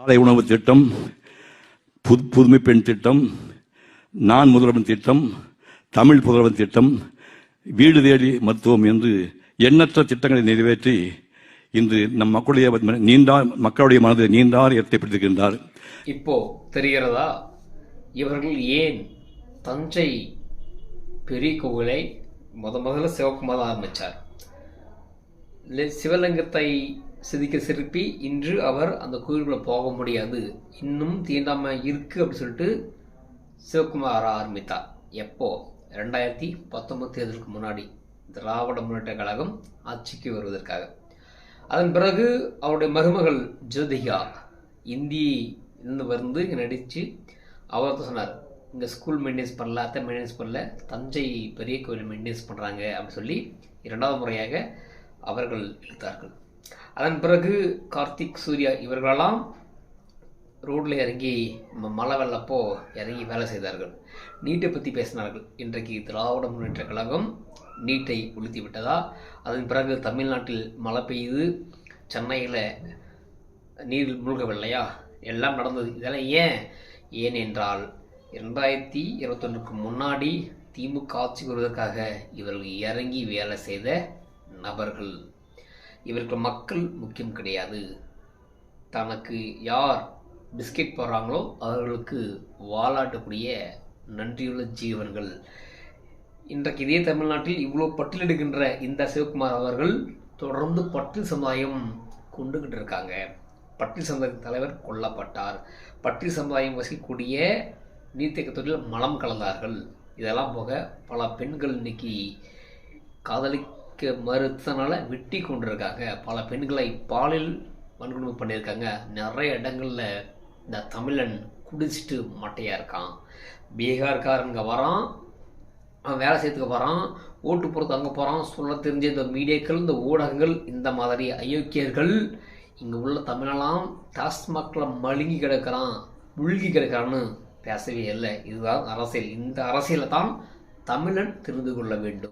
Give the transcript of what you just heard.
காலை உணவு திட்டம், புதுமை பெண் திட்டம், நான் முதல்வன் திட்டம், தமிழ் புதல்வன் திட்டம், வீடு தேடி மருத்துவம் என்று எண்ணற்ற திட்டங்களை நிறைவேற்றி இன்று நம் மக்களுடைய மனதை நீண்டார் ஏற்படுத்தியிருக்கின்றார். இப்போ தெரிகிறதா இவர்கள் ஏன் தஞ்சை பெரிய கோவிலை முதல்ல சிவகுமார் ஆரம்பித்தார். சிவலிங்கத்தை சிதிக்க சிற்பி இன்று அவர் அந்த கோயிலுக்குள்ள போக முடியாது, இன்னும் தீண்டாம இருக்கு அப்படின்னு சொல்லிட்டு சிவகுமார் ஆரம்பித்தார். எப்போ? 2019 தேர்தலுக்கு முன்னாடி திராவிட முன்னேற்ற கழகம் ஆட்சிக்கு வருவதற்காக. அதன் பிறகு அவருடைய மருமகள் ஜோதிகா இந்தி வந்து நடித்து அவர் சொன்னார், இங்கே ஸ்கூல் மெயின்டைன்ஸ் பண்ணல, அத்தை மெயின்டைன்ஸ் பண்ணல, தஞ்சை பெரிய கோயில் மெயின்டைன்ஸ் பண்ணுறாங்க அப்படின்னு சொல்லி 2வது முறையாக அவர்கள் இழுத்தார்கள். அதன் பிறகு கார்த்திக், சூர்யா இவர்களெல்லாம் ரோட்டில் இறங்கி மழை வெள்ளப்போ இறங்கி வேலை செய்தார்கள். நீட்டை பற்றி பேசினார்கள். இன்றைக்கு திராவிட முன்னேற்ற கழகம் நீட்டை ஒழித்து விட்டதா? அதன் பிறகு தமிழ்நாட்டில் மழை பெய்யுது, சென்னையில் நீரில் மூழ்கவில்லையா? எல்லாம் நடந்தது. இதெல்லாம் ஏனென்றால் 2021க்கு முன்னாடி திமுக ஆட்சி வருவதற்காக இவர்கள் இறங்கி வேலை செய்த நபர்கள். இவருக்கு மக்கள் முக்கியம் கிடையாது. தனக்கு யார் பிஸ்கெட் போடுறாங்களோ அவர்களுக்கு வாலாட்டக்கூடிய நன்றியுள்ள ஜீவன்கள். இன்றைக்கு இதே தமிழ்நாட்டில் இவ்வளோ பட்டியலிடுகின்ற இந்த சிவகுமார் அவர்கள் தொடர்ந்து பட்டியல் சமுதாயம் கொண்டுகிட்டு இருக்காங்க. பட்டியல் சமுதாய தலைவர் கொல்லப்பட்டார். பட்டியல் சமுதாயம் வசிக்கக்கூடிய நீர்த்தேக்கத்தொழில் மலம் கலந்தார்கள். இதெல்லாம் போக பல பெண்கள் இன்னைக்கு காதலிக்க மறுத்தனால வெட்டி கொண்டிருக்காங்க. பல பெண்களை பாலியல் வன்கொடுமை பண்ணியிருக்காங்க. நிறைய இடங்களில் இந்த தமிழன் குடிச்சிட்டு மட்டையாக இருக்கான். பீகார்காரங்க வரான், அவன் வேலை செய்யறதுக்கு வரான், ஓட்டு போகிறதுக்கு அங்கே போகிறான். சொல்ல தெரிஞ்ச இந்த மீடியாக்கள், இந்த ஊடகங்கள், இந்த மாதிரி அயோக்கியர்கள் இங்கே உள்ள தமிழெல்லாம் டாஸ்மாகில் மழுங்கி கிடக்கிறான், முழுகி கிடக்கிறான்னு பேசவே இல்லை. இதுதான் அரசியல். இந்த அரசியலை தான் தமிழன் தெரிந்து கொள்ள வேண்டும்.